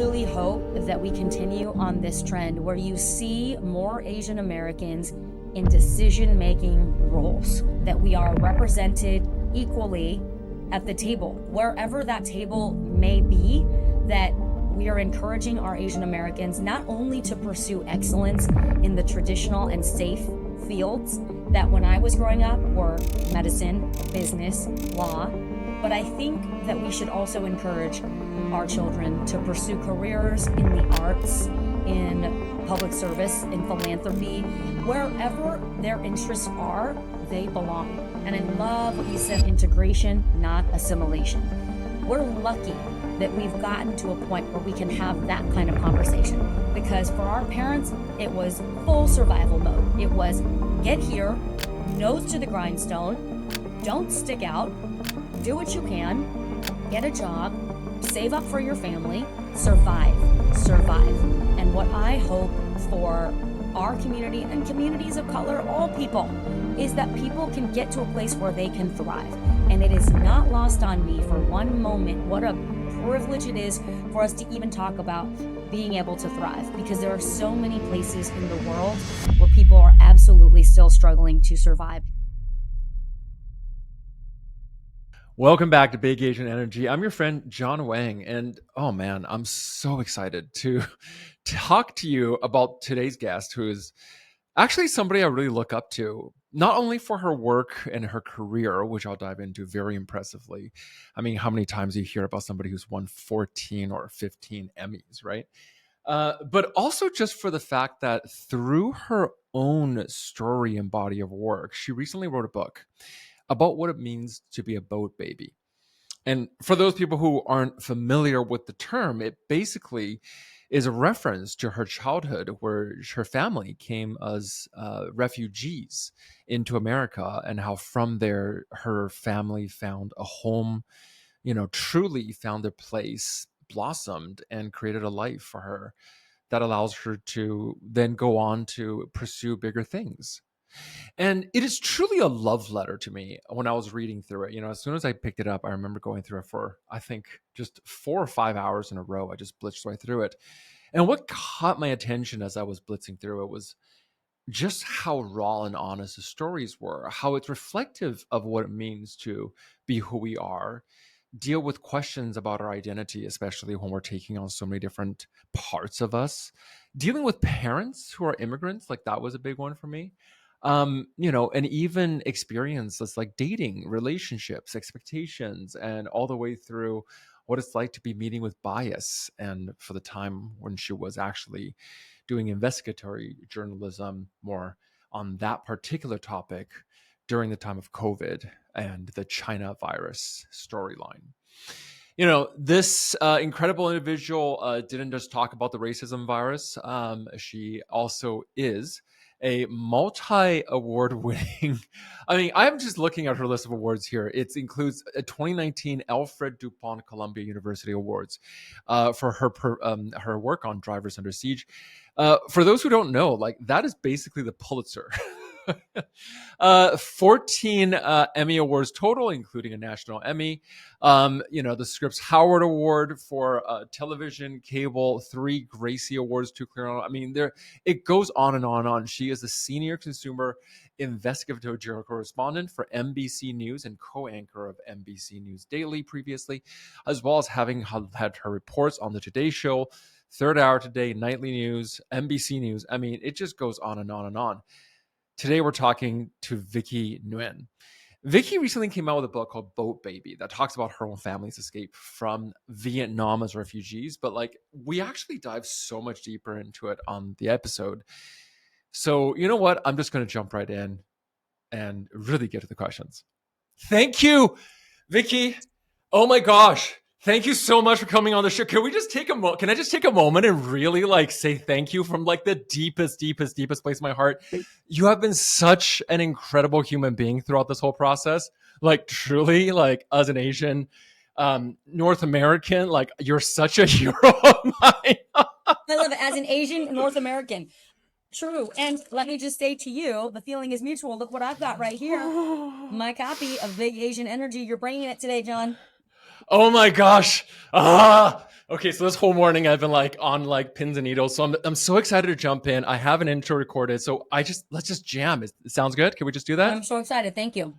really hope that we continue on this trend where you see more Asian Americans in decision-making roles, that we are represented equally at the table, wherever that table may be, that we are encouraging our Asian Americans not only to pursue excellence in the traditional and safe fields that when I was growing up were medicine, business, law, but I think that we should also encourage our children to pursue careers in the arts, in public service, in philanthropy, wherever their interests are, they belong. And I love what you said, integration, not assimilation. We're lucky that we've gotten to a point where we can have that kind of conversation, because for our parents, it was full survival mode. It was get here, nose to the grindstone, don't stick out, do what you can, get a job, save up for your family, survive. And what I hope for our community and communities of color, all people, is that people can get to a place where they can thrive. And it is not lost on me for one moment what a privilege it is for us to even talk about being able to thrive, because there are so many places in the world where people are absolutely still struggling to survive. Welcome back to Big Asian Energy. I'm your friend, John Wang. And oh man, I'm so excited to talk to you about today's guest, who is actually somebody I really look up to, not only for her work and her career, which I'll dive into very impressively. I mean, how many times do you hear about somebody who's won 14 or 15 Emmys, right? But also just for the fact that through her own story and body of work, she recently wrote a book about what it means to be a boat baby. And for those people who aren't familiar with the term, it basically is a reference to her childhood where her family came as refugees into America, and how from there her family found a home, truly found their place, blossomed, and created a life for her that allows her to then go on to pursue bigger things. And it is truly a love letter to me when I was reading through it. As soon as I picked it up, I remember going through it for, I think, just 4 or 5 hours in a row. I just blitzed right through it. And what caught my attention as I was blitzing through it was just how raw and honest the stories were, how it's reflective of what it means to be who we are, deal with questions about our identity, especially when we're taking on so many different parts of us, dealing with parents who are immigrants, like that was a big one for me. And even experiences like dating, relationships, expectations, and all the way through what it's like to be meeting with bias. And for the time when she was actually doing investigatory journalism more on that particular topic during the time of COVID and the China virus storyline. This incredible individual didn't just talk about the racism virus. She also is a multi-award winning. I mean, I'm just looking at her list of awards here. It includes a 2019 Alfred DuPont Columbia University Awards for her work on Drivers Under Siege. For those who don't know, like that is basically the Pulitzer. 14 Emmy Awards total, including a national Emmy. The Scripps Howard Award for television, cable, 3 Gracie Awards, 2 Claremont. I mean, it goes on and on and on. She is a senior consumer investigative journal correspondent for NBC News and co-anchor of NBC News Daily previously, as well as having had her reports on the Today Show, Third Hour Today, Nightly News, NBC News. I mean, it just goes on and on and on. Today, we're talking to Vicky Nguyen. Vicky recently came out with a book called Boat Baby that talks about her own family's escape from Vietnam as refugees. But we actually dive so much deeper into it on the episode. So you know what? I'm just going to jump right in and really get to the questions. Thank you, Vicky. Oh my gosh. Thank you so much for coming on the show. Can we just take Can I just take a moment and really say thank you from the deepest place of my heart? You have been such an incredible human being throughout this whole process. Truly, as an Asian, North American, you're such a hero of mine. I love it. As an Asian North American. True. And let me just say to you, the feeling is mutual. Look what I've got right here. My copy of Big Asian Energy. You're bringing it today, John. Oh my gosh. Ah. Okay, so this whole morning I've been like on like pins and needles. So I'm so excited to jump in. I have an intro recorded. So let's just jam. It sounds good. Can we just do I'm that? so excited. Thank you.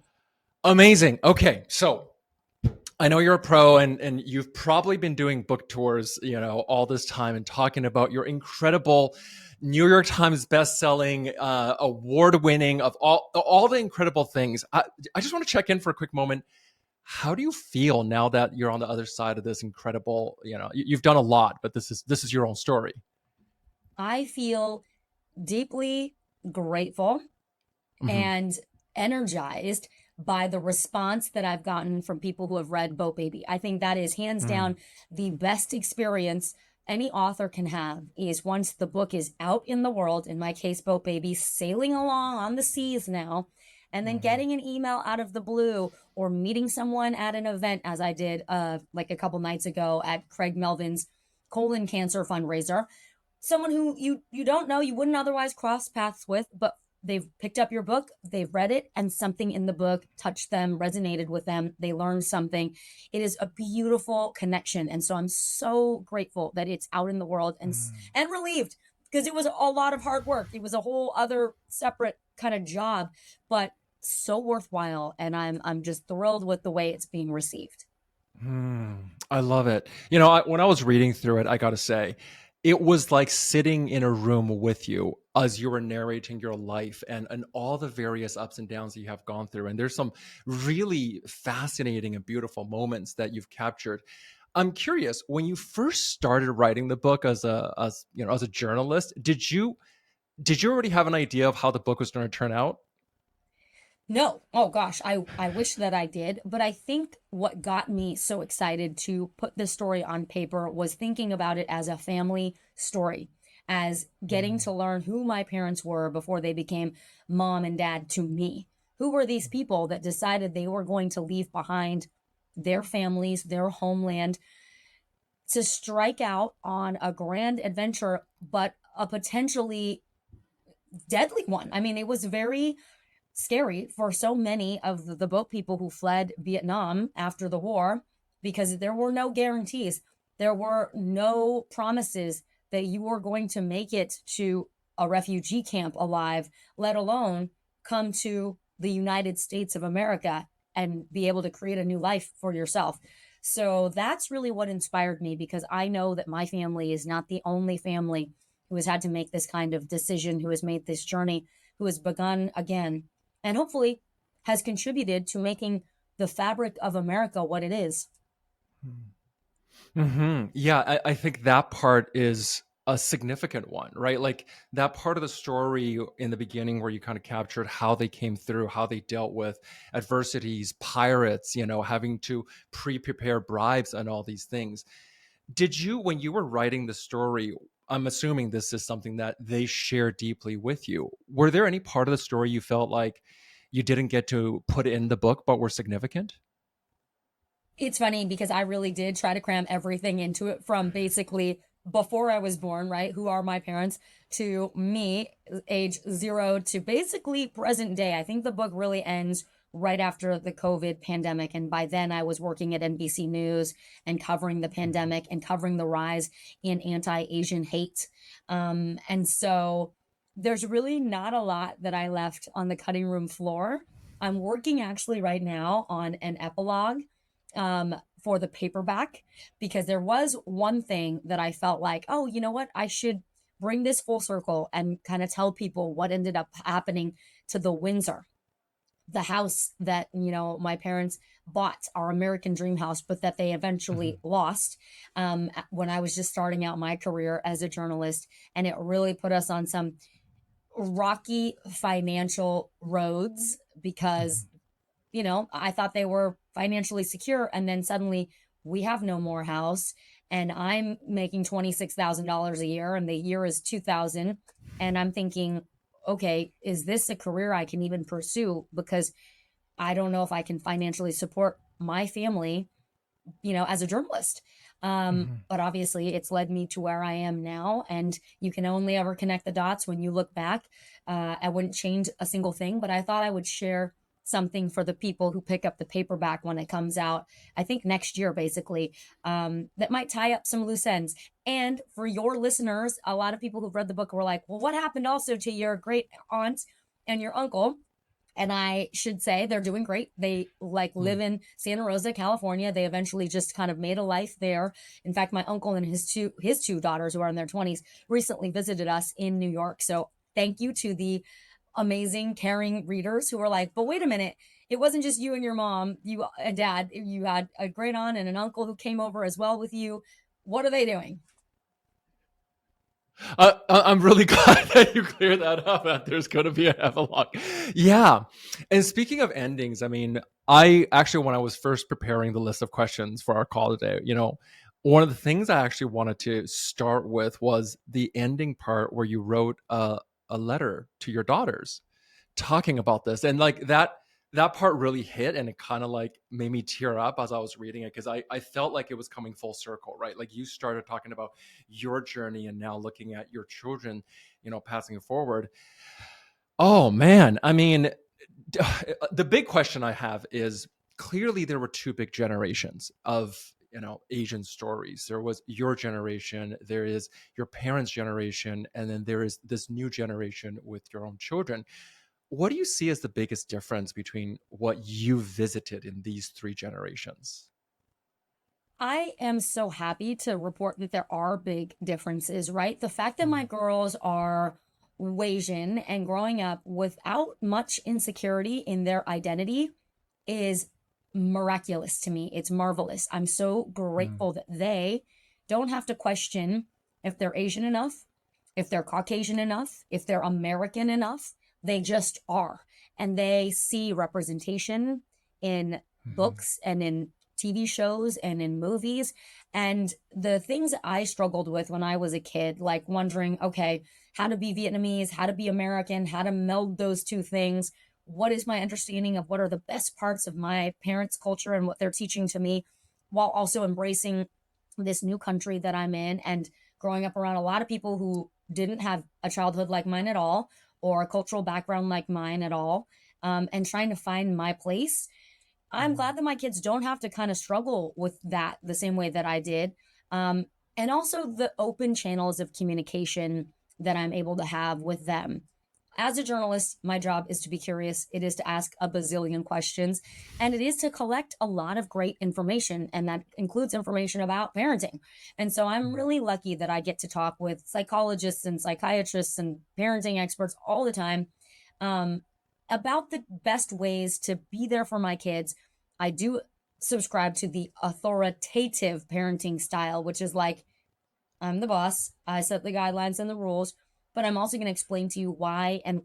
Amazing. Okay. So I know you're a pro and you've probably been doing book tours, all this time and talking about your incredible New York Times best-selling, award-winning of all the incredible things. I just want to check in for a quick moment. How do you feel now that you're on the other side of this incredible, you've done a lot, but this is your own story. I feel deeply grateful Hmm. and energized by the response that I've gotten from people who have read Boat Baby. I think that is hands Mm, down the best experience any author can have is once the book is out in the world, in my case, Boat Baby, sailing along on the seas now, and then hmm. getting an email out of the blue or meeting someone at an event, as I did like a couple nights ago at Craig Melvin's colon cancer fundraiser, someone who you don't know, you wouldn't otherwise cross paths with, but they've picked up your book, they've read it, and something in the book touched them, resonated with them, they learned something. It is a beautiful connection, and so I'm so grateful that it's out in the world, Mm. and relieved, because it was a lot of hard work. It was a whole other separate kind of job, but so worthwhile, and I'm just thrilled with the way it's being received. Hmm. I love it. When I was reading through it, I got to say, it was like sitting in a room with you as you were narrating your life and all the various ups and downs that you have gone through. And there's some really fascinating and beautiful moments that you've captured. I'm curious, when you first started writing the book as a journalist, did you already have an idea of how the book was going to turn out? No. Oh gosh, I wish that I did, but I think what got me so excited to put this story on paper was thinking about it as a family story, as getting to learn who my parents were before they became mom and dad to me. Who were these people that decided they were going to leave behind their families, their homeland, to strike out on a grand adventure, but a potentially deadly one? I mean, it was very scary for so many of the boat people who fled Vietnam after the war, because there were no guarantees. There were no promises that you were going to make it to a refugee camp alive, let alone come to the United States of America and be able to create a new life for yourself. So that's really what inspired me, because I know that my family is not the only family who has had to make this kind of decision, who has made this journey, who has begun again, and hopefully has contributed to making the fabric of America what it is. Yeah, I think that part is a significant one, right? Like that part of the story in the beginning where you kind of captured how they came through, how they dealt with adversities, pirates, having to pre-prepare bribes and all these things. Did you, when you were writing the story, I'm assuming this is something that they share deeply with you. Were there any part of the story you felt like you didn't get to put in the book but were significant? It's funny because I really did try to cram everything into it, from basically before I was born, right? Who are my parents, to me, age 0 to basically present day. I think the book really ends right after the COVID pandemic. And by then I was working at NBC News and covering the pandemic and covering the rise in anti Asian hate. And so there's really not a lot that I left on the cutting room floor. I'm working actually right now on an epilogue for the paperback, because there was one thing that I felt like, oh, you know what? I should bring this full circle and kind of tell people what ended up happening to the Windsor, the house that, my parents bought, our American dream house, but that they eventually Mhm. lost when I was just starting out my career as a journalist. And it really put us on some rocky financial roads, because Mhm. I thought they were financially secure. And then suddenly we have no more house. And I'm making $26,000 a year, and the year is 2000. And I'm thinking, okay, is this a career I can even pursue? Because I don't know if I can financially support my family, as a journalist. Mhm. But obviously, it's led me to where I am now. And you can only ever connect the dots when you look back. I wouldn't change a single thing, but I thought I would share something for the people who pick up the paperback when it comes out, I think next year, basically, that might tie up some loose ends. And for your listeners, a lot of people who've read the book were like, well, what happened also to your great aunt and your uncle? And I should say they're doing great. They like live in Santa Rosa, California. They eventually just kind of made a life there. In fact, my uncle and his two daughters, who are in their 20s, recently visited us in New York. So thank you to the amazing, caring readers who were like, but wait a minute, it wasn't just you and your mom, you and dad. You had a great aunt and an uncle who came over as well with you. What are they doing? I'm really glad that you cleared that up. That there's going to be an epilogue. Yeah. And speaking of endings, I mean, I actually, when I was first preparing the list of questions for our call today, one of the things I actually wanted to start with was the ending part where you wrote a letter to your daughters talking about this. And like that part really hit, and it kind of like made me tear up as I was reading it, because I felt like it was coming full circle, right? Like you started talking about your journey and now looking at your children, passing it forward. Oh man, I mean, the big question I have is, clearly there were two big generations of Asian stories. There was your generation, there is your parents' generation, and then there is this new generation with your own children. What do you see as the biggest difference between what you visited in these three generations? I am so happy to report that there are big differences, right? The fact that my girls are Asian and growing up without much insecurity in their identity is miraculous to me. It's marvelous. I'm so Mm, grateful that they don't have to question if they're Asian enough, if they're Caucasian enough, if they're American enough. They just are. And they see representation in mhm, books and in TV shows and in movies. And the things I struggled with when I was a kid, like wondering, okay, how to be Vietnamese, how to be American, how to meld those two things. What is my understanding of what are the best parts of my parents' culture and what they're teaching to me, while also embracing this new country that I'm in and growing up around a lot of people who didn't have a childhood like mine at all or a cultural background like mine at all, and trying to find my place. I'm mm, glad that my kids don't have to kind of struggle with that the same way that I did. Um, and also the open channels of communication that I'm able to have with them. As a journalist, my job is to be curious. It is to ask a bazillion questions, and it is to collect a lot of great information. And that includes information about parenting. And so I'm mm, really lucky that I get to talk with psychologists and psychiatrists and parenting experts all the time, um, about the best ways to be there for my kids. I do subscribe to the authoritative parenting style, which is like, I'm the boss. I set the guidelines and the rules, but I'm also going to explain to you why and,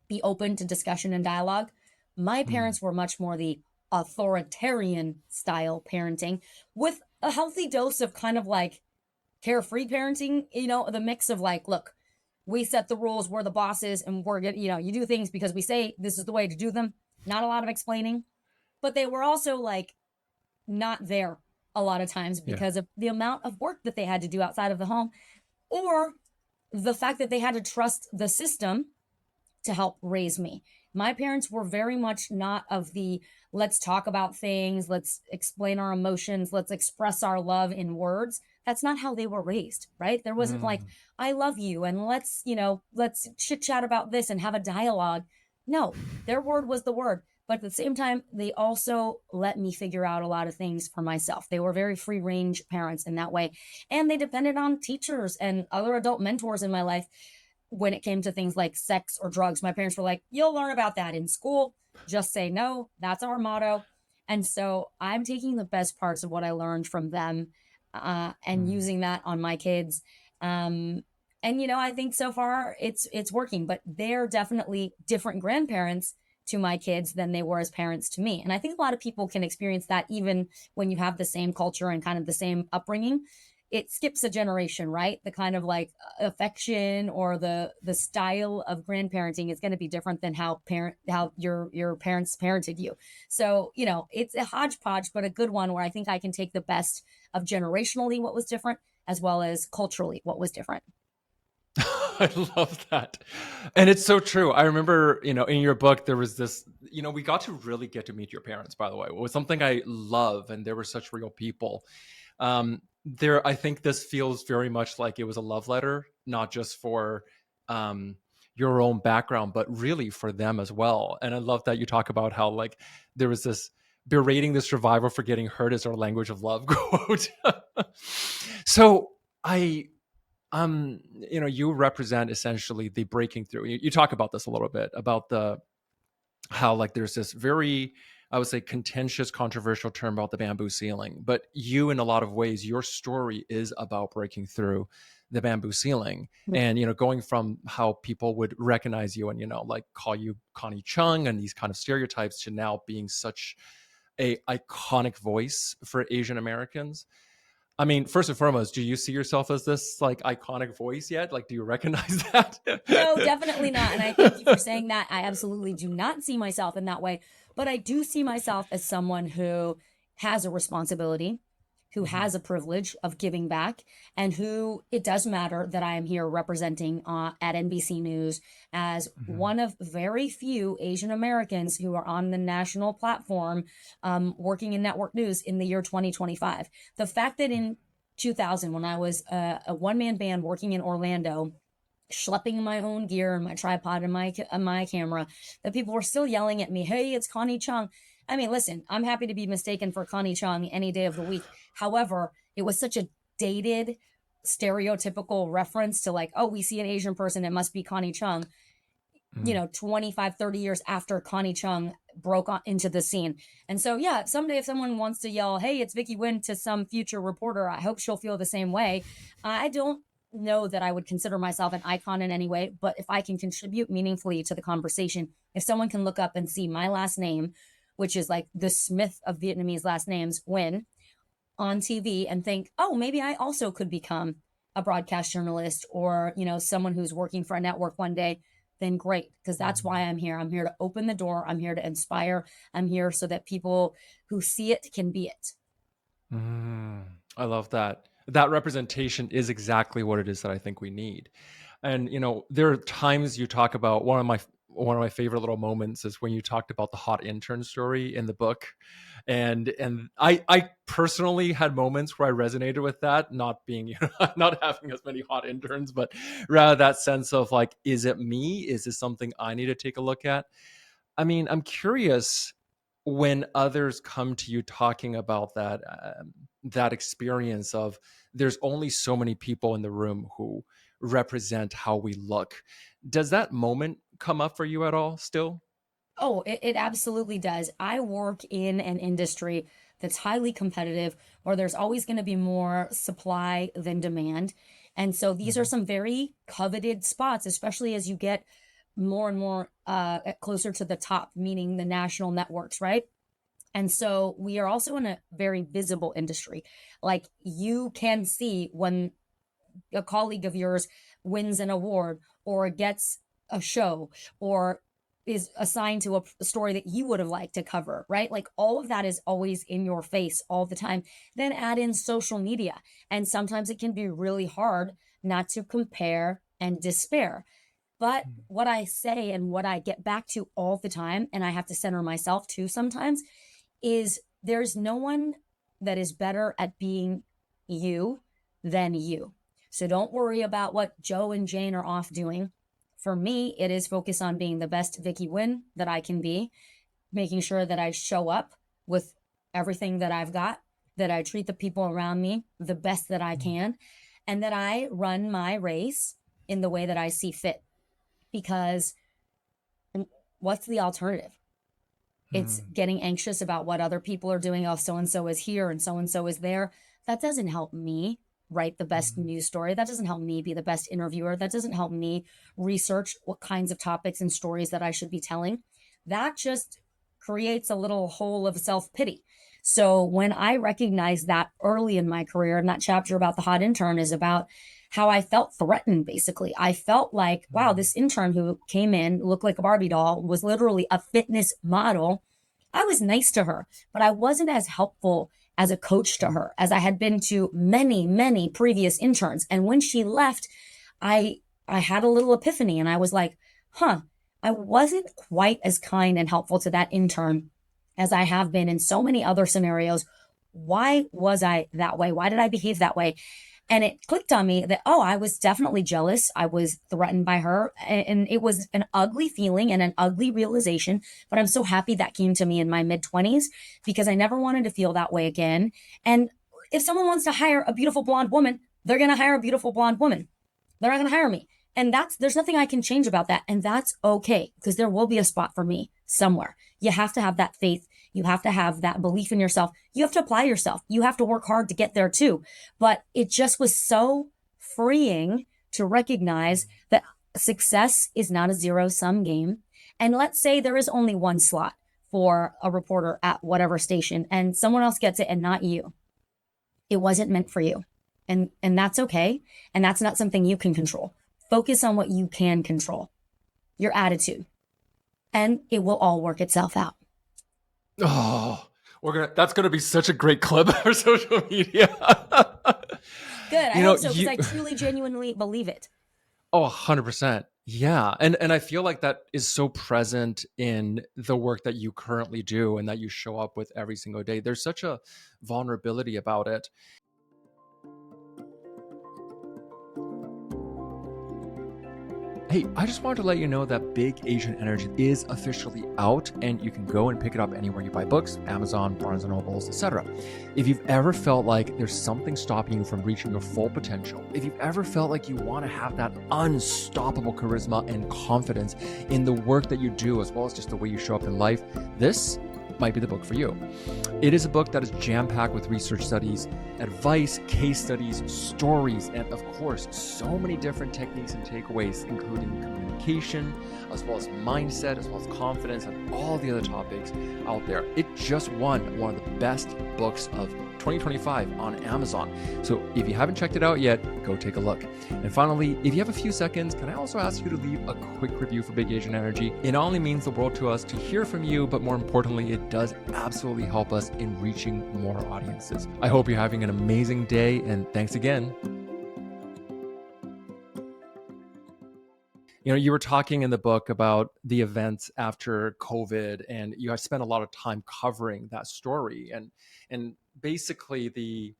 be open to discussion and dialogue. My mm. parents were much more the authoritarian style parenting with a healthy dose of kind of like carefree parenting, the mix of like, look, we set the rules, we're the bosses, and we're going to, you do things because we say this is the way to do them. Not a lot of explaining, but they were also like not there a lot of times Yeah. because of the amount of work that they had to do outside of the home, or the fact that they had to trust the system to help raise me. My parents were very much not of the let's talk about things, let's explain our emotions, let's express our love in words. That's not how they were raised, right? There wasn't like, Mm. I love you and let's chit chat about this and have a dialogue. No, their word was the word. But at the same time, they also let me figure out a lot of things for myself. They were very free range parents in that way. And they depended on teachers and other adult mentors in my life when it came to things like sex or drugs. My parents were like, you'll learn about that in school. Just say no. That's our motto. And so I'm taking the best parts of what I learned from them, and Mm. using that on my kids. And I think so far it's working, but they're definitely different grandparents to my kids than they were as parents to me. And I think a lot of people can experience that even when you have the same culture and kind of the same upbringing. It skips a generation, right? The kind of like affection or the style of grandparenting is going to be different than how your parents parented you. So, it's a hodgepodge, but a good one where I think I can take the best of generationally what was different as well as culturally what was different. I love that. And it's so true. I remember, in your book, there was this, we got to really get to meet your parents, by the way. It was something I love, and they were such real people. I think this feels very much like it was a love letter, not just for um, your own background, but really for them as well. And I love that you talk about how like there was this berating the survivor for getting hurt is our language of love quote. So I you represent essentially the breaking through. You talk about this a little bit about the how like there's this very, I would say, contentious, controversial term about the bamboo ceiling, but you, in a lot of ways, your story is about breaking through the bamboo ceiling. And going from how people would recognize you and like call you Connie Chung and these kind of stereotypes to now being such a iconic voice for Asian Americans. I mean, first and foremost, do you see yourself as this like iconic voice yet? Like, do you recognize that? No, definitely not. And I thank you for saying that. I absolutely do not see myself in that way, but I do see myself as someone who has a responsibility, who has a privilege of giving back, and who it does matter that I am here representing at NBC News as one of very few Asian Americans who are on the national platform working in network news in the year 2025. The fact that in 2000, when I was a one-man band working in Orlando, schlepping my own gear and my tripod and my camera, that people were still yelling at me, "Hey, it's Connie Chung." I mean, listen, I'm happy to be mistaken for Connie Chung any day of the week. However, it was such a dated, stereotypical reference to like, oh, we see an Asian person, it must be Connie Chung, 25, 30 years after Connie Chung broke into the scene. And so, yeah, someday if someone wants to yell, "Hey, it's Vicky Nguyen" to some future reporter, I hope she'll feel the same way. I don't know that I would consider myself an icon in any way, but if I can contribute meaningfully to the conversation, if someone can look up and see my last name, which is like the Smith of Vietnamese last names, Nguyen, on TV and think, oh, maybe I also could become a broadcast journalist or, someone who's working for a network one day, then great, because that's why I'm here. I'm here to open the door. I'm here to inspire. I'm here so that people who see it can be it. I love that. That representation is exactly what it is that I think we need. And there are times you talk about one of my favorite little moments is when you talked about the hot intern story in the book. And I personally had moments where I resonated with that, not being not having as many hot interns, but rather that sense of like, is it me? Is this something I need to take a look at? I mean, I'm curious when others come to you talking about that experience of there's only so many people in the room who represent how we look. Does that moment come up for you at all still? Oh, it absolutely does. I work in an industry that's highly competitive, where there's always going to be more supply than demand. And so these are some very coveted spots, especially as you get more and more closer to the top, meaning the national networks, right? And so we are also in a very visible industry. Like you can see when a colleague of yours wins an award or gets a show or is assigned to a story that you would have liked to cover, right? Like all of that is always in your face all the time. Then add in social media. And sometimes it can be really hard not to compare and despair. But what I say and what I get back to all the time, and I have to center myself too sometimes, is there's no one that is better at being you than you. So don't worry about what Joe and Jane are off doing. For me, it is focus on being the best Vicky Nguyen that I can be, making sure that I show up with everything that I've got, that I treat the people around me the best that I can, and that I run my race in the way that I see fit. Because what's the alternative? It's getting anxious about what other people are doing. Oh, so-and-so is here and so-and-so is there. That doesn't help me write the best news story. That doesn't help me be the best interviewer. That doesn't help me research what kinds of topics and stories that I should be telling. That just creates a little hole of self-pity. So when I recognized that early in my career, and that chapter about the hot intern is about how I felt threatened, basically. I felt like, wow, this intern who came in, looked like a Barbie doll, was literally a fitness model. I was nice to her, but I wasn't as helpful as a coach to her as I had been to many, many previous interns. And when she left, I I had a little epiphany and I was like, huh, I wasn't quite as kind and helpful to that intern as I have been in so many other scenarios. Why was I that way? Why did I behave that way? And it clicked on me that, oh, I was definitely jealous. I was threatened by her. And it was an ugly feeling and an ugly realization. But I'm so happy that came to me in my mid 20s because I never wanted to feel that way again. And if someone wants to hire a beautiful blonde woman, they're going to hire a beautiful blonde woman. They're not going to hire me. And there's nothing I can change about that. And that's okay because there will be a spot for me somewhere. You have to have that faith. You have to have that belief in yourself. You have to apply yourself. You have to work hard to get there too. But it just was so freeing to recognize that success is not a zero-sum game. And let's say there is only one slot for a reporter at whatever station and someone else gets it and not you. It wasn't meant for you. And that's okay. And that's not something you can control. Focus on what you can control, your attitude, and it will all work itself out. Oh, that's gonna be such a great clip for social media. Good. I hope so because I truly, genuinely believe it. Oh, 100%. Yeah. And I feel like that is so present in the work that you currently do and that you show up with every single day. There's such a vulnerability about it. Hey, I just wanted to let you know that Big Asian Energy is officially out and you can go and pick it up anywhere you buy books, Amazon, Barnes & Nobles, etc. If you've ever felt like there's something stopping you from reaching your full potential, if you've ever felt like you want to have that unstoppable charisma and confidence in the work that you do, as well as just the way you show up in life, this might be the book for you. It is a book that is jam-packed with research studies, advice, case studies, stories, and of course, so many different techniques and takeaways, including communication, as well as mindset, as well as confidence, and all the other topics out there. It just won one of the best books of 2025 on Amazon. So if you haven't checked it out yet, go take a look. And finally, if you have a few seconds, can I also ask you to leave a quick review for Big Asian Energy? It not only means the world to us to hear from you, but more importantly, it does absolutely help us in reaching more audiences. I hope you're having an amazing day, and thanks again. You know, you were talking in the book about the events after COVID, and you have spent a lot of time covering that story and basically the,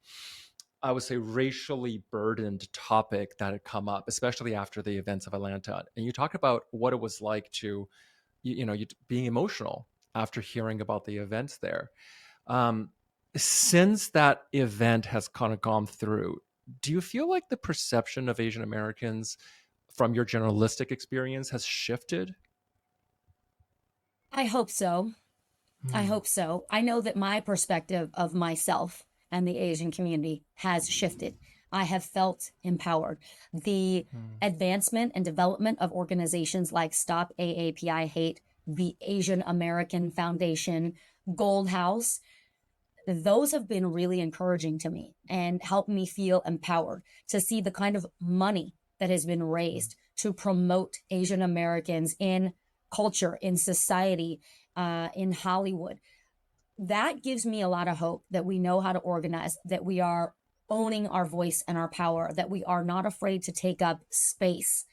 I would say, racially burdened topic that had come up, especially after the events of Atlanta. And you talked about what it was like to, being emotional after hearing about the events there. Since that event has kind of gone through, do you feel like the perception of Asian Americans from your journalistic experience has shifted? I hope so. I hope so. I know that my perspective of myself and the Asian community has shifted. I have felt empowered. The advancement and development of organizations like Stop AAPI Hate, the Asian American Foundation, Gold House, those have been really encouraging to me and helped me feel empowered to see the kind of money that has been raised to promote Asian Americans in culture, in society, in Hollywood. That gives me a lot of hope that we know how to organize, that we are owning our voice and our power, that we are not afraid to take up space.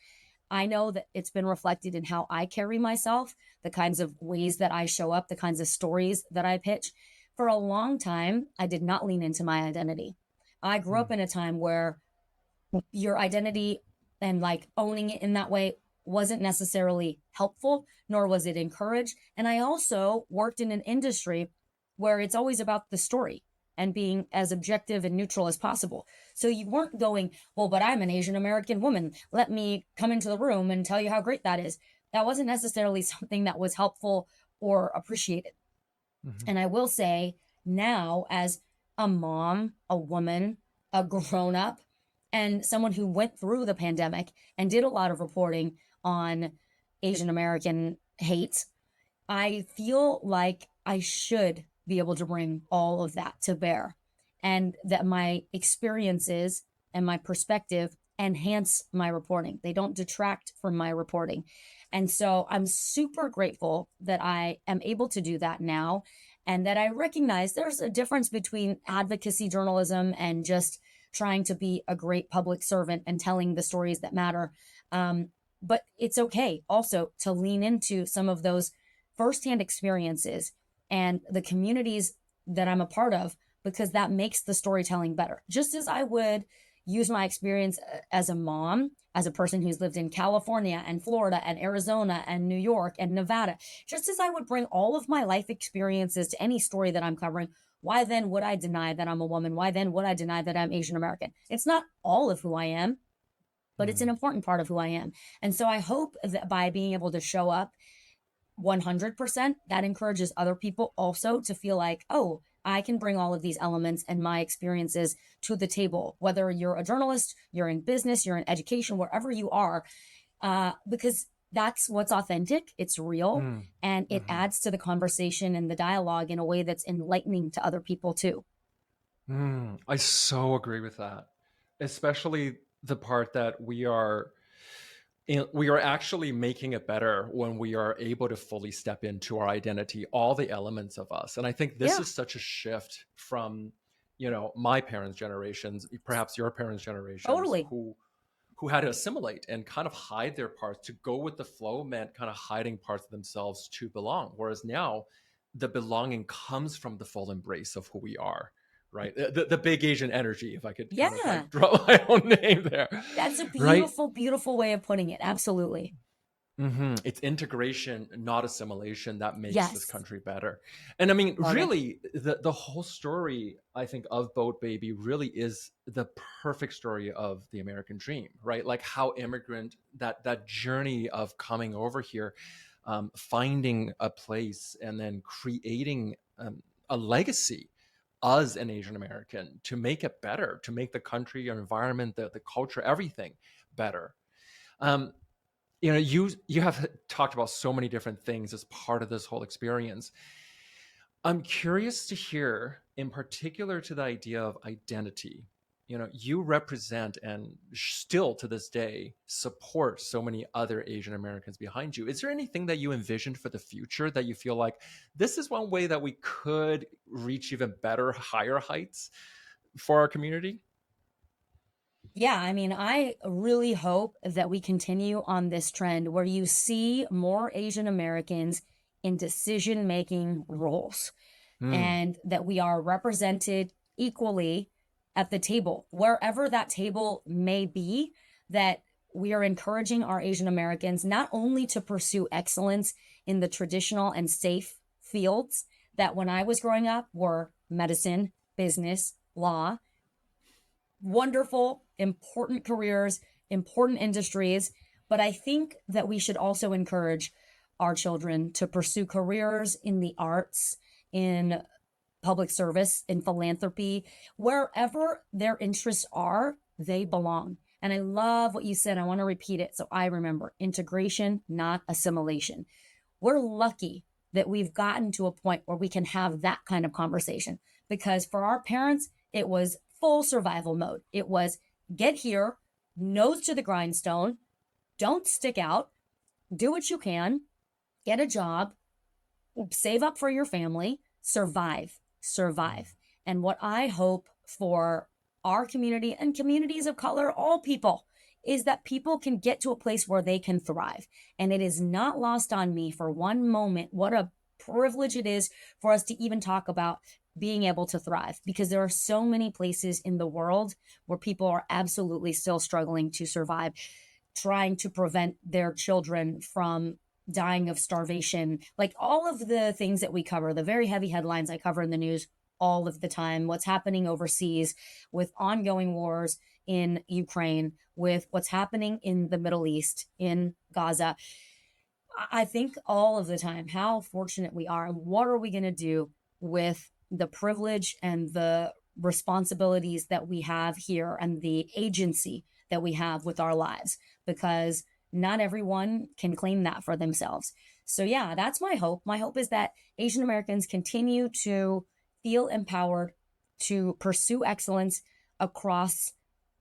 I know that it's been reflected in how I carry myself, the kinds of ways that I show up, the kinds of stories that I pitch. For a long time, I did not lean into my identity. I grew up in a time where your identity and like owning it in that way wasn't necessarily helpful, nor was it encouraged. And I also worked in an industry where it's always about the story and being as objective and neutral as possible. So you weren't going, well, but I'm an Asian American woman. Let me come into the room and tell you how great that is. That wasn't necessarily something that was helpful or appreciated. And I will say now, as a mom, a woman, a grown up, and someone who went through the pandemic and did a lot of reporting on Asian American hate, I feel like I should be able to bring all of that to bear, and that my experiences and my perspective enhance my reporting. They don't detract from my reporting. And so I'm super grateful that I am able to do that now, and that I recognize there's a difference between advocacy journalism and just trying to be a great public servant and telling the stories that matter. But it's okay also to lean into some of those firsthand experiences and the communities that I'm a part of, because that makes the storytelling better. Just as I would use my experience as a mom, as a person who's lived in California and Florida and Arizona and New York and Nevada, just as I would bring all of my life experiences to any story that I'm covering, why then would I deny that I'm a woman? Why then would I deny that I'm Asian American? It's not all of who I am, but it's an important part of who I am. And so I hope that by being able to show up 100%, that encourages other people also to feel like, oh, I can bring all of these elements and my experiences to the table, whether you're a journalist, you're in business, you're in education, wherever you are, because that's what's authentic, it's real, and it adds to the conversation and the dialogue in a way that's enlightening to other people too. I so agree with that, especially the part that we are actually making it better when we are able to fully step into our identity, all the elements of us. And I think this Yeah, is such a shift from, my parents' generations, perhaps your parents' generations, totally. who had to assimilate and kind of hide their parts. To go with the flow meant kind of hiding parts of themselves to belong. Whereas now, the belonging comes from the full embrace of who we are, right? The big Asian energy, if I could kind of Yeah, like drop my own name there, that's a right? beautiful, beautiful way of putting it. Absolutely. It's integration, not assimilation, that makes this Yes. country better. And I mean, Love it. really, the whole story, I think, of Boat Baby really is the perfect story of the American dream, right? Like how immigrant, that journey of coming over here, finding a place, and then creating a legacy as an Asian American to make it better, to make the country, your environment, the culture, everything better. Um, you have talked about so many different things as part of this whole experience. I'm curious to hear, in particular, to the idea of identity. You represent and still to this day support so many other Asian Americans behind you. Is there anything that you envisioned for the future that you feel like this is one way that we could reach even better, higher heights for our community? Yeah, I mean, I really hope that we continue on this trend where you see more Asian Americans in decision making roles, Hmm. and that we are represented equally at the table, wherever that table may be, that we are encouraging our Asian Americans not only to pursue excellence in the traditional and safe fields that when I was growing up were medicine, business, law, wonderful, important careers, important industries. But I think that we should also encourage our children to pursue careers in the arts, in public service, in philanthropy, wherever their interests are, they belong. And I love what you said. I want to repeat it so I remember: integration, not assimilation. We're lucky that we've gotten to a point where we can have that kind of conversation, because for our parents, it was full survival mode. It was get here, nose to the grindstone, don't stick out, do what you can, get a job, save up for your family, survive, survive. And what I hope for our community and communities of color, all people, is that people can get to a place where they can thrive. And it is not lost on me for one moment what a privilege it is for us to even talk about being able to thrive, because there are so many places in the world where people are absolutely still struggling to survive, trying to prevent their children from dying of starvation, like all of the things that we cover, the very heavy headlines I cover in the news all of the time, what's happening overseas with ongoing wars in Ukraine, with what's happening in the Middle East, in Gaza. I think all of the time how fortunate we are, and what are we going to do with the privilege and the responsibilities that we have here and the agency that we have with our lives, because not everyone can claim that for themselves. So, yeah, that's my hope. My hope is that Asian Americans continue to feel empowered to pursue excellence across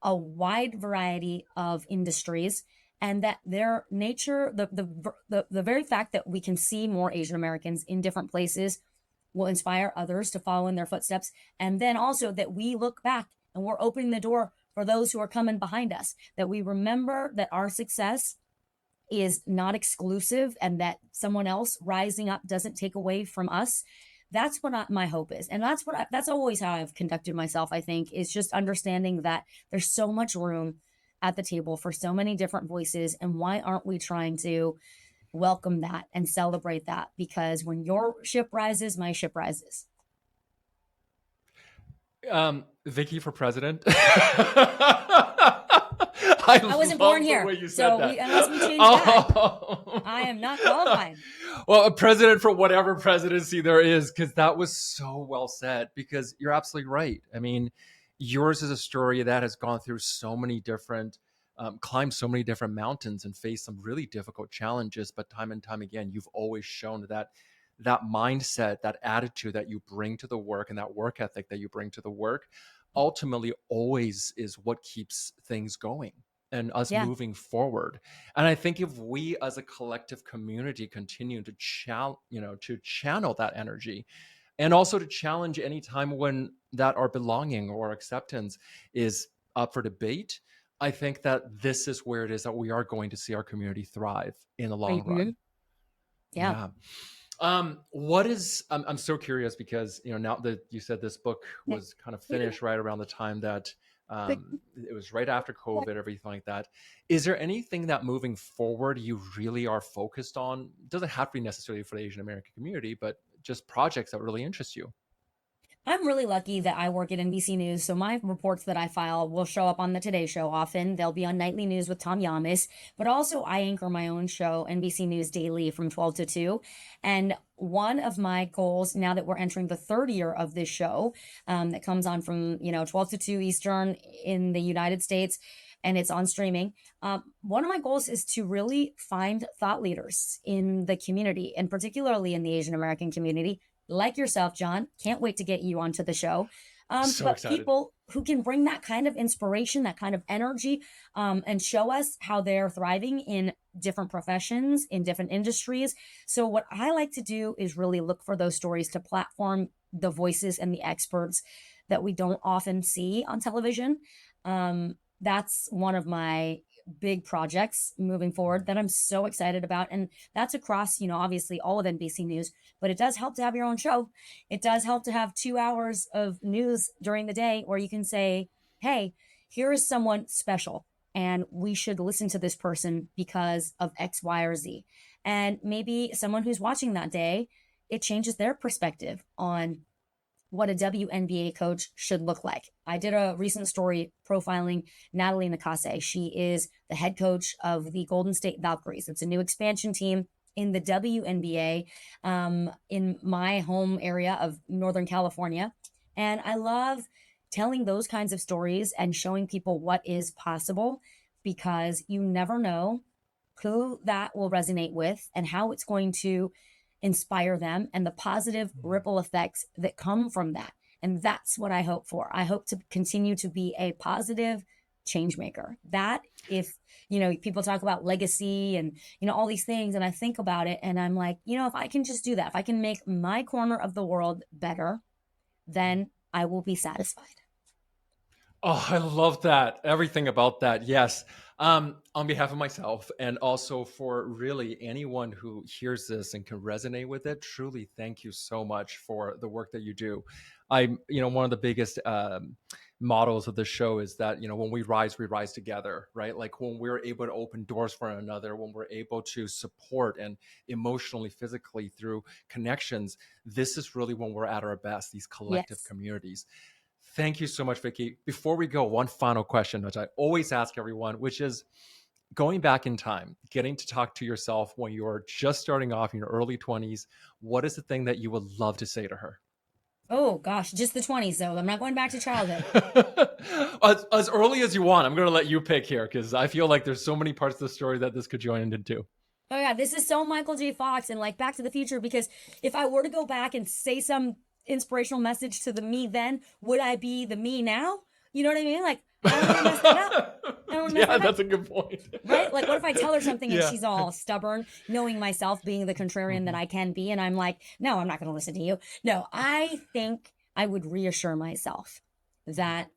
a wide variety of industries, and that their nature, the very fact that we can see more Asian Americans in different places will inspire others to follow in their footsteps. And then also that we look back and we're opening the door for those who are coming behind us, that we remember that our success is not exclusive and that someone else rising up doesn't take away from us. That's what my hope is. And that's always how I've conducted myself, I think, is just understanding that there's so much room at the table for so many different voices. And why aren't we trying to welcome that and celebrate that? Because when your ship rises, my ship rises. Vicky for president. I wasn't born the here, way you said so that. unless we change that, Oh. I am not qualified. Well, a president for whatever presidency there is, because that was so well said. Because you're absolutely right. I mean, yours is a story that has gone through so many different, climbed so many different mountains and faced some really difficult challenges. But time and time again, you've always shown that mindset, that attitude that you bring to the work, and that work ethic that you bring to the work, ultimately always is what keeps things going and us Yeah, moving forward. And I think if we as a collective community continue to to channel that energy, and also to challenge any time when that our belonging or acceptance is up for debate, I think that this is where it is that we are going to see our community thrive in the long mm-hmm. run. Yeah. Yeah. What is, I'm so curious because, now that you said this book was kind of finished right around the time that it was right after COVID, everything like that. Is there anything that moving forward you really are focused on? It doesn't have to be necessarily for the Asian American community, but just projects that really interest you. I'm really lucky that I work at NBC News, so my reports that I file will show up on the Today Show often. They'll be on Nightly News with Tom Yamas, but also I anchor my own show, NBC News Daily, from 12 to 2. And one of my goals, now that we're entering the third year of this show, that comes on from 12 to 2 Eastern in the United States, and it's on streaming. One of my goals is to really find thought leaders in the community, and particularly in the Asian American community, like yourself, John. Can't wait to get you onto the show. So But excited. people who can bring that kind of inspiration, that kind of energy, and show us how they're thriving in different professions, in different industries. So, what I like to do is really look for those stories to platform the voices and the experts that we don't often see on television. That's one of my big projects moving forward that I'm so excited about. And that's across, obviously all of NBC News, but it does help to have your own show. It does help to have 2 hours of news during the day where you can say, hey, here is someone special, and we should listen to this person because of X, Y, or Z. And maybe someone who's watching that day, it changes their perspective on what a WNBA coach should look like. I did a recent story profiling Natalie Nakase. She is the head coach of the Golden State Valkyries. It's a new expansion team in the WNBA, in my home area of Northern California. And I love telling those kinds of stories and showing people what is possible, because you never know who that will resonate with and how it's going to inspire them, and the positive ripple effects that come from that. And that's what I hope for. I hope to continue to be a positive change maker. That, if, people talk about legacy and, all these things, and I think about it and I'm like, if I can just do that, if I can make my corner of the world better, then I will be satisfied. Oh, I love that. Everything about that. Yes. On behalf of myself, and also for really anyone who hears this and can resonate with it, truly thank you so much for the work that you do. One of the biggest models of the show is that, when we rise together, right? Like when we're able to open doors for one another, when we're able to support and emotionally, physically through connections, this is really when we're at our best, these collective Yes. communities. Thank you so much, Vicky. Before we go, one final question, which I always ask everyone, which is going back in time, getting to talk to yourself when you were just starting off in your early 20s. What is the thing that you would love to say to her? Oh gosh, just the 20s though. I'm not going back to childhood. as early as you want. I'm going to let you pick here because I feel like there's so many parts of the story that this could join into. Oh yeah, this is so Michael J. Fox and like Back to the Future, because if I were to go back and say some inspirational message to the me then, would I be the me now? You know what I mean? Like, I don't want to mess that up. I don't want to mess Yeah, that up. that's a good point. Right? Like, what if I tell her something and Yeah. she's all stubborn, knowing myself, being the contrarian that I can be, and I'm like, no, I'm not going to listen to you. No, I think I would reassure myself that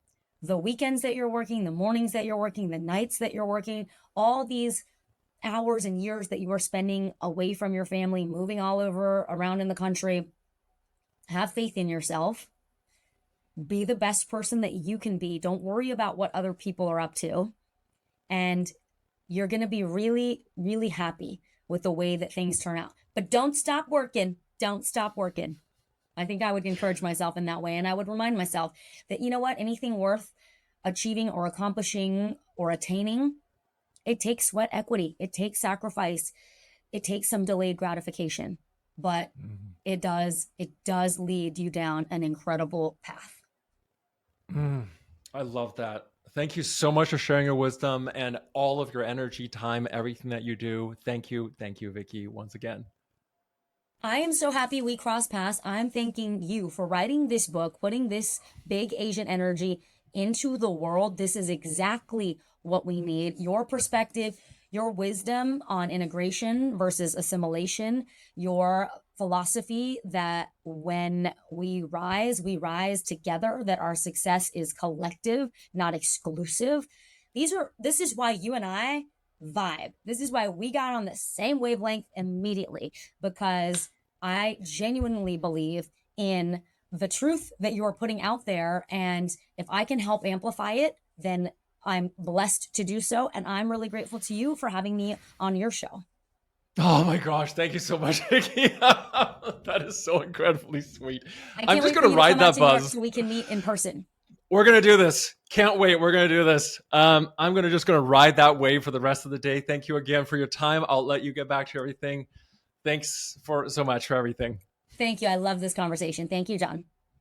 the weekends that you're working, the mornings that you're working, the nights that you're working, all these hours and years that you are spending away from your family, moving all over around in the country. Have faith in yourself. Be the best person that you can be. Don't worry about what other people are up to. And you're going to be really, really happy with the way that things turn out. But don't stop working. Don't stop working. I think I would encourage myself in that way. And I would remind myself that, you know what, anything worth achieving or accomplishing or attaining, it takes sweat equity. It takes sacrifice. It takes some delayed gratification. But it does lead you down an incredible path. I love that. Thank you so much for sharing your wisdom and all of your energy, time, everything that you do. Thank you. Thank you, Vicky, once again. I am so happy we crossed paths. I'm thanking you for writing this book, putting this big Asian energy into the world. This is exactly what we need. Your perspective, your wisdom on integration versus assimilation, your philosophy that when we rise together, that our success is collective, not exclusive. This is why you and I vibe. This is why we got on the same wavelength immediately, because I genuinely believe in the truth that you're putting out there. And if I can help amplify it, then I'm blessed to do so. And I'm really grateful to you for having me on your show. Oh my gosh. Thank you so much, Vicky. That is so incredibly sweet. I'm just going to ride that buzz. So we can meet in person. We're going to do this. Can't wait. We're going to do this. I'm just going to ride that wave for the rest of the day. Thank you again for your time. I'll let you get back to everything. Thanks so much for everything. Thank you. I love this conversation. Thank you, John.